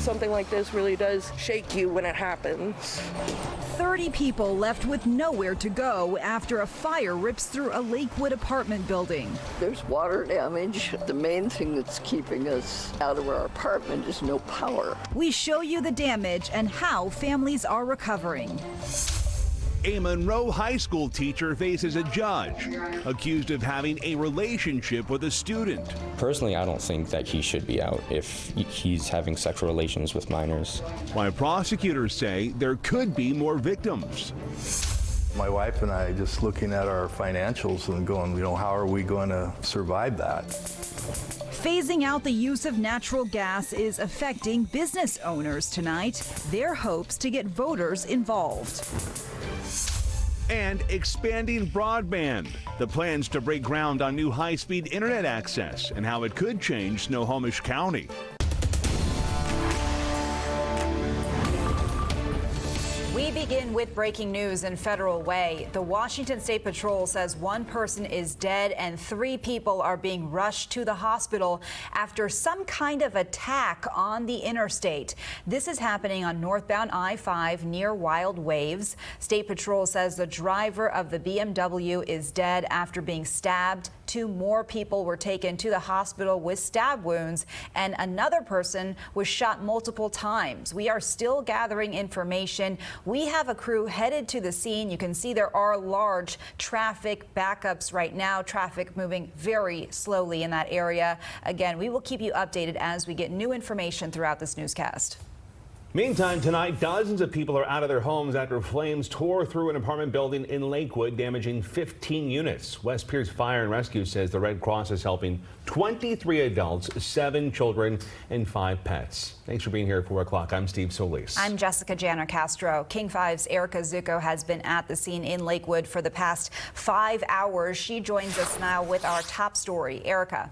something like this really does shake you when it happens. 30 people left with nowhere to go after a fire rips through a Lakewood apartment building. There's water damage. The main thing that's keeping us out of our apartment is no power. We show you the damage and how families are recovering. A Monroe High School teacher faces a judge accused of having a relationship with a student. Personally, I don't think that he should be out if he's having sexual relations with minors. While prosecutors say there could be more victims. My wife and I just looking at our financials and going, how are we going to survive that? Phasing out the use of natural gas is affecting business owners tonight. Their hopes to get voters involved. And expanding broadband. The plans to break ground on new high-speed internet access and how it could change Snohomish County. We begin with breaking news in Federal Way. The Washington State Patrol says one person is dead and 3 people are being rushed to the hospital after some kind of attack on the interstate. This is happening on northbound I-5 near Wild Waves. State Patrol says the driver of the BMW is dead after being stabbed. 2 more people were taken to the hospital with stab wounds, and another person was shot multiple times. We are still gathering information. We have a crew headed to the scene. You can see there are large traffic backups right now, traffic moving very slowly in that area. Again, we will keep you updated as we get new information throughout this newscast. Meantime, tonight, dozens of people are out of their homes after flames tore through an apartment building in Lakewood, damaging 15 units. West Pierce Fire and Rescue says the Red Cross is helping 23 adults, 7 children, and 5 pets. Thanks for being here at 4 o'clock. I'm Steve Solis. I'm Jessica Janner Castro. King 5's Erica Zucco has been at the scene in Lakewood for the past 5 hours. She joins us now with our top story. Erica.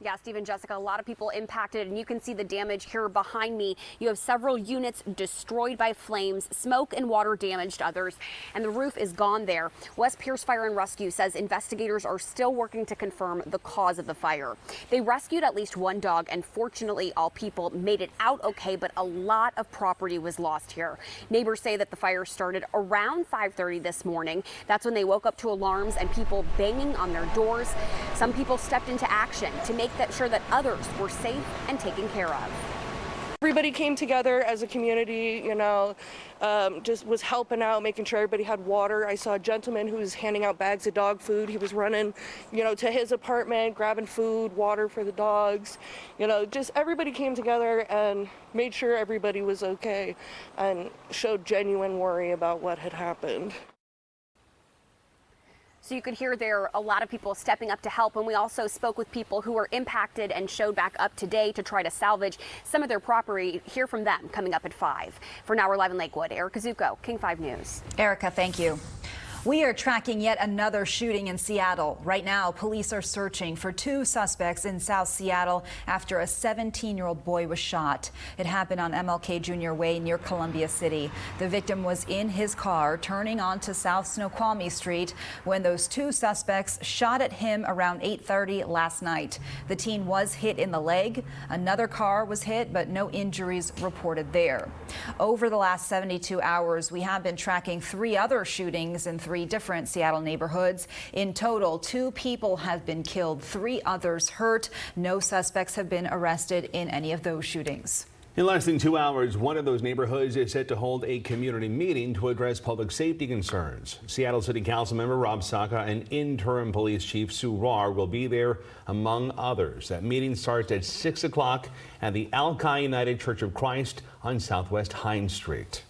Yeah, Steve and Jessica, a lot of people impacted, and you can see the damage here behind me. You have several units destroyed by flames, smoke and water damaged others, and the roof is gone there. West Pierce Fire and Rescue says investigators are still working to confirm the cause of the fire. They rescued at least 1 dog, and fortunately all people made it out okay, but a lot of property was lost here. Neighbors say that the fire started around 5:30 this morning. That's when they woke up to alarms and people banging on their doors. Some people stepped into action to make sure that others were safe and taken care of. Everybody came together as a community, just was helping out, making sure everybody had water. I saw a gentleman who was handing out bags of dog food. He was running, to his apartment, grabbing food, water for the dogs. Just everybody came together and made sure everybody was okay and showed genuine worry about what had happened. So you could hear there a lot of people stepping up to help, and we also spoke with people who were impacted and showed back up today to try to salvage some of their property. Hear from them coming up at 5. For now, we're live in Lakewood. Erica Zucco, King 5 News. Erica, thank you. We are tracking yet another shooting in Seattle. Right now, police are searching for 2 suspects in South Seattle after a 17-year-old boy was shot. It happened on MLK Jr. Way near Columbia City. The victim was in his car turning onto South Snoqualmie Street when those 2 suspects shot at him around 8:30 last night. The teen was hit in the leg. Another car was hit, but no injuries reported there. Over the last 72 hours, we have been tracking 3 other shootings in 3 different Seattle neighborhoods. In total, 2 people have been killed, 3 others hurt. No suspects have been arrested in any of those shootings. In less than 2 hours, one of those neighborhoods is set to hold a community meeting to address public safety concerns. Seattle City Council member Rob Saka and interim police chief Sue Rahr will be there, among others. That meeting starts at 6 o'clock at the Alki United Church of Christ on Southwest Hines Street.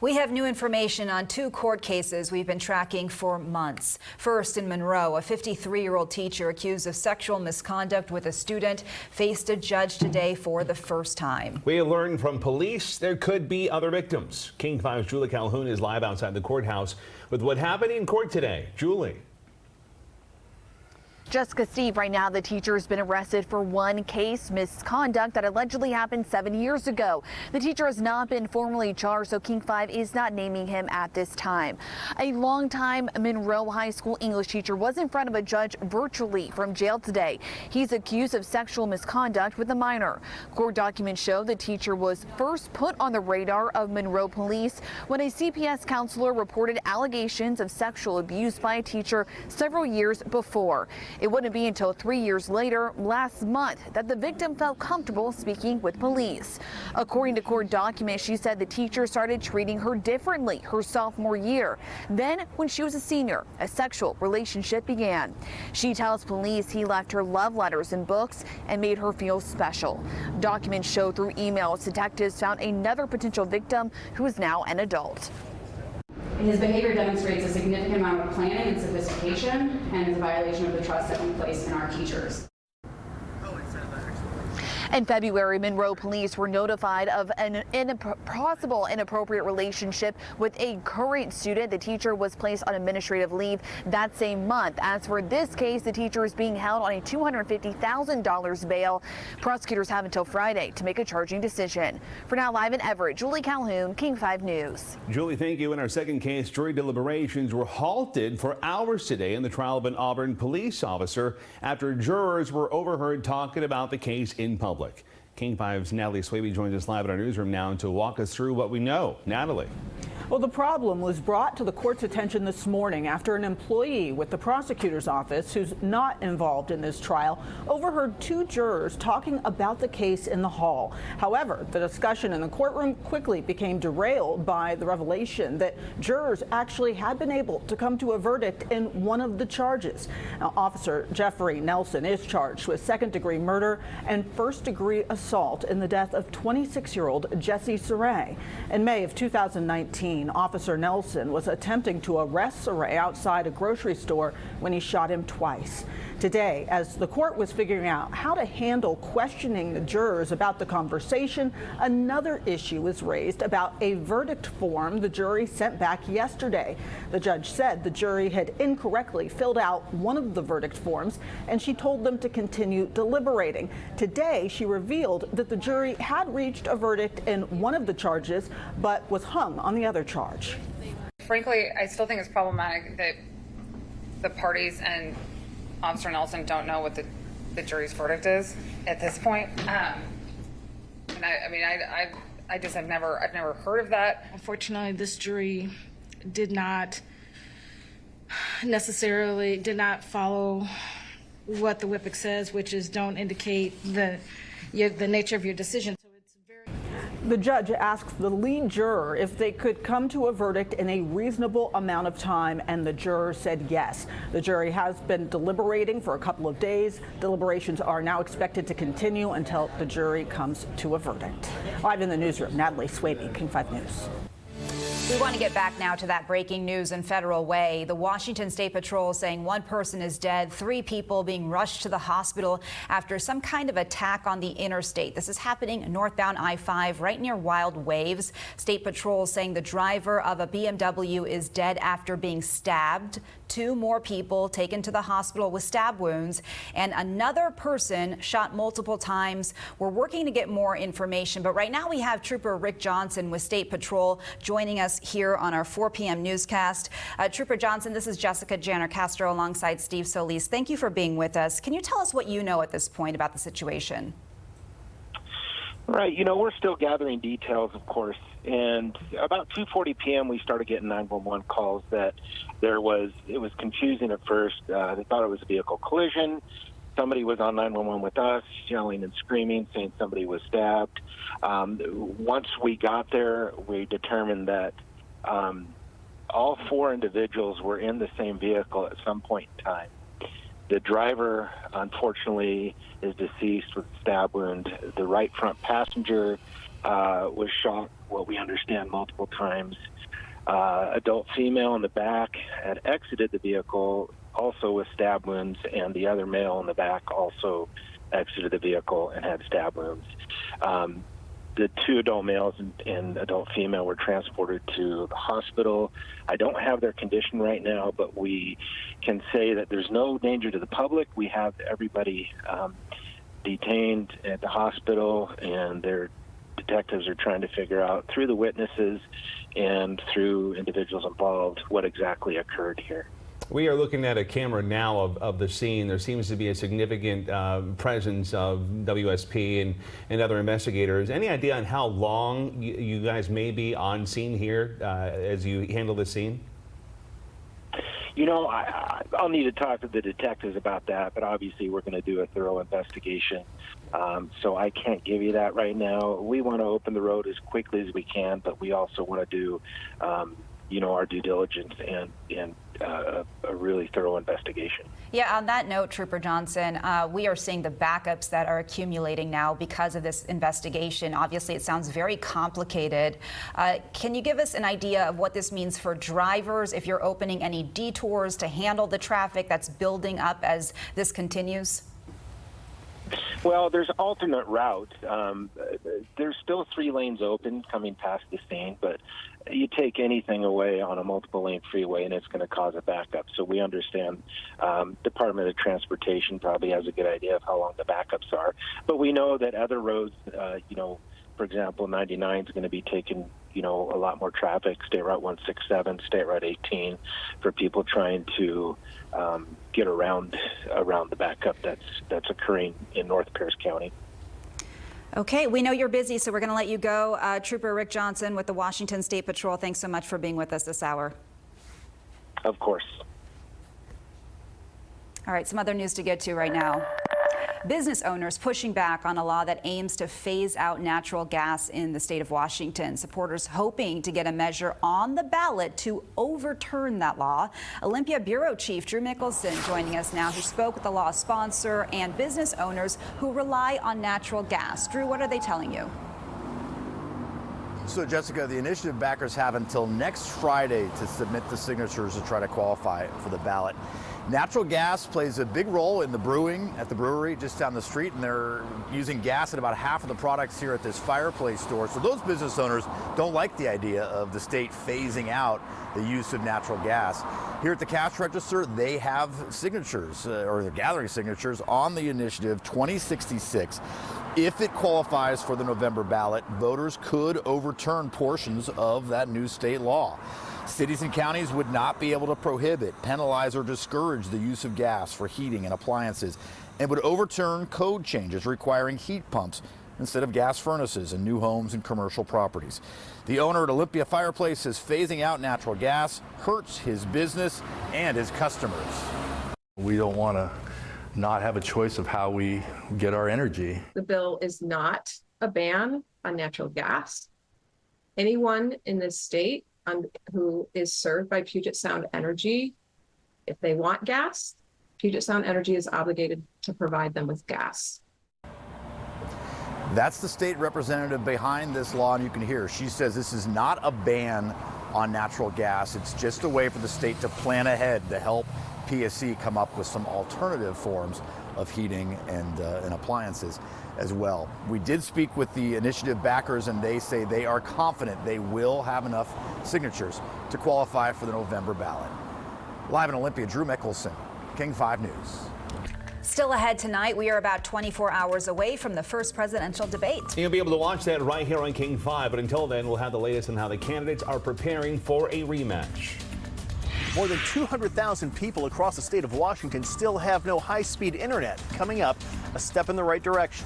We have new information on 2 court cases we've been tracking for months. First, in Monroe, a 53-year-old teacher accused of sexual misconduct with a student faced a judge today for the first time. We learned from police there could be other victims. King 5's Julie Calhoun is live outside the courthouse with what happened in court today. Julie. Jessica, Steve, right now the teacher has been arrested for one case, misconduct that allegedly happened 7 years ago. The teacher has not been formally charged, so King 5 is not naming him at this time. A longtime Monroe High School English teacher was in front of a judge virtually from jail today. He's accused of sexual misconduct with a minor. Court documents show the teacher was first put on the radar of Monroe police when a CPS counselor reported allegations of sexual abuse by a teacher several years before. It wouldn't be until 3 years later, last month, that the victim felt comfortable speaking with police. According to court documents, she said the teacher started treating her differently her sophomore year. Then, when she was a senior, a sexual relationship began. She tells police he left her love letters and books and made her feel special. Documents show through emails detectives found another potential victim who is now an adult. His behavior demonstrates a significant amount of planning and sophistication and is a violation of the trust that we place in our teachers. In February, Monroe police were notified of an possible inappropriate relationship with a current student. The teacher was placed on administrative leave that same month. As for this case, the teacher is being held on a $250,000 bail. Prosecutors have until Friday to make a charging decision. For now, live in Everett, Julie Calhoun, King 5 News. Julie, thank you. In our second case, jury deliberations were halted for hours today in the trial of an Auburn police officer after jurors were overheard talking about the case in public. King 5's Natalie Swaby joins us live in our newsroom now to walk us through what we know. Natalie. Well, the problem was brought to the court's attention this morning after an employee with the prosecutor's office, who's not involved in this trial, overheard two jurors talking about the case in the hall. However, the discussion in the courtroom quickly became derailed by the revelation that jurors actually had been able to come to a verdict in one of the charges. Now, Officer Jeffrey Nelson is charged with second-degree murder and first-degree assault in the death of 26-year-old Jesse Saray. In May of 2019, Officer Nelson was attempting to arrest Saray outside a grocery store when he shot him twice. Today, as the court was figuring out how to handle questioning the jurors about the conversation, another issue was raised about a verdict form the jury sent back yesterday. The judge said the jury had incorrectly filled out one of the verdict forms, and she told them to continue deliberating. Today, she revealed that the jury had reached a verdict in one of the charges, but was hung on the other charge. Frankly, I still think it's problematic that the parties and Officer Nelson don't know what the jury's verdict is at this point. And I just I've never heard of that. Unfortunately, this jury did not follow what the WIPIC says, which is don't indicate the nature of your decision. The judge asked the lead juror if they could come to a verdict in a reasonable amount of time, and the juror said yes. The jury has been deliberating for a couple of days. Deliberations are now expected to continue until the jury comes to a verdict. Live in the newsroom, Natalie Swaby, King 5 News. We want to get back now to that breaking news in Federal Way. The Washington State Patrol saying one person is dead, 3 people being rushed to the hospital after some kind of attack on the interstate. This is happening northbound I-5 right near Wild Waves. State Patrol saying the driver of a BMW is dead after being stabbed. 2 more people taken to the hospital with stab wounds, and another person shot multiple times. We're working to get more information, but right now we have Trooper Rick Johnson with State Patrol joining us here on our 4 p.m. newscast. Trooper Johnson, this is Jessica Janner-Castro alongside Steve Solis. Thank you for being with us. Can you tell us what you know at this point about the situation? Right. We're still gathering details, of course. And about 2:40 p.m., we started getting 911 calls that it was confusing at first. They thought it was a vehicle collision. Somebody was on 911 with us, yelling and screaming, saying somebody was stabbed. Once we got there, we determined that all 4 individuals were in the same vehicle at some point in time. The driver, unfortunately, is deceased with a stab wound. The right front passenger was shot, what we understand, multiple times. Adult female in the back had exited the vehicle, also with stab wounds, and the other male in the back also exited the vehicle and had stab wounds. The 2 adult males and adult female were transported to the hospital. I don't have their condition right now, but we can say that there's no danger to the public. We have everybody detained at the hospital, and their detectives are trying to figure out through the witnesses and through individuals involved what exactly occurred here. We are looking at a camera now of the scene. There seems to be a significant presence of WSP and other investigators. Any idea on how long you guys may be on scene here as you handle the scene? You know, I'll need to talk to the detectives about that, but obviously we're going to do a thorough investigation. So I can't give you that right now. We want to open the road as quickly as we can, but we also want to do, our due diligence and a really thorough investigation. Yeah, on that note, Trooper Johnson, we are seeing the backups that are accumulating now because of this investigation. Obviously, it sounds very complicated. Can you give us an idea of what this means for drivers, if you're opening any detours to handle the traffic that's building up as this continues? Well, there's alternate routes. There's still 3 lanes open coming past the scene, but you take anything away on a multiple lane freeway and it's going to cause a backup. So we understand Department of Transportation probably has a good idea of how long the backups are. But we know that other roads, for example, 99 is going to be taking, a lot more traffic, State Route 167, State Route 18, for people trying to get around the backup that's occurring in North Pierce County. Okay, we know you're busy, so we're going to let you go. Trooper Rick Johnson with the Washington State Patrol, thanks so much for being with us this hour. Of course. All right, some other news to get to right now. Business owners pushing back on a law that aims to phase out natural gas in the state of Washington. Supporters hoping to get a measure on the ballot to overturn that law. Olympia Bureau Chief Drew Mickelson joining us now, who spoke with the law sponsor and business owners who rely on natural gas. Drew, what are they telling you? So, Jessica, the initiative backers have until next Friday to submit the signatures to try to qualify for the ballot. Natural gas plays a big role in the brewing at the brewery just down the street, and they're using gas in about half of the products here at this Fireplace store. So those business owners don't like the idea of the state phasing out the use of natural gas. Here at the cash register, they have signatures, or they're gathering signatures on the initiative 2066. If it qualifies for the November ballot, voters could overturn portions of that new state law. Cities and counties would not be able to prohibit, penalize, or discourage the use of gas for heating and appliances, and would overturn code changes requiring heat pumps instead of gas furnaces in new homes and commercial properties. The owner at Olympia Fireplace says phasing out natural gas hurts his business and his customers. We don't want to not have a choice of how we get our energy. The bill is not a ban on natural gas. Anyone in this state who is served by Puget Sound Energy, if they want gas, Puget Sound Energy is obligated to provide them with gas. That's the state representative behind this law, and you can hear she says this is not a ban on natural gas. It's just a way for the state to plan ahead to help PSC come up with some alternative forms of heating and appliances as well. We did speak with the initiative backers, and they say they are confident they will have enough signatures to qualify for the November ballot. Live in Olympia, Drew Mickelson, King 5 News. Still ahead tonight, we are about 24 hours away from the first presidential debate. You'll be able to watch that right here on King 5, but until then, we'll have the latest on how the candidates are preparing for a rematch. More than 200,000 people across the state of Washington still have no high-speed internet. Coming up, a step in the right direction.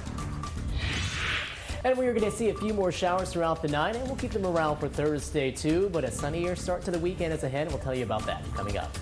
And we're going to see a few more showers throughout the night, and we'll keep them around for Thursday too. But a sunnier start to the weekend is ahead. We'll tell you about that coming up.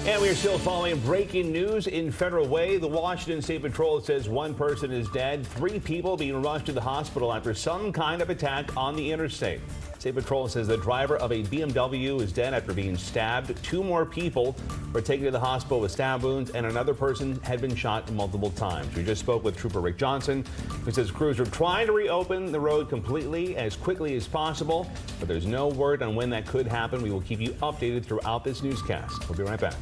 And we are still following breaking news in Federal Way. The Washington State Patrol says 1 person is dead, 3 people being rushed to the hospital after some kind of attack on the interstate. State Patrol says the driver of a BMW is dead after being stabbed. 2 more people were taken to the hospital with stab wounds, and another person had been shot multiple times. We just spoke with Trooper Rick Johnson, who says crews are trying to reopen the road completely as quickly as possible, but there's no word on when that could happen. We will keep you updated throughout this newscast. We'll be right back.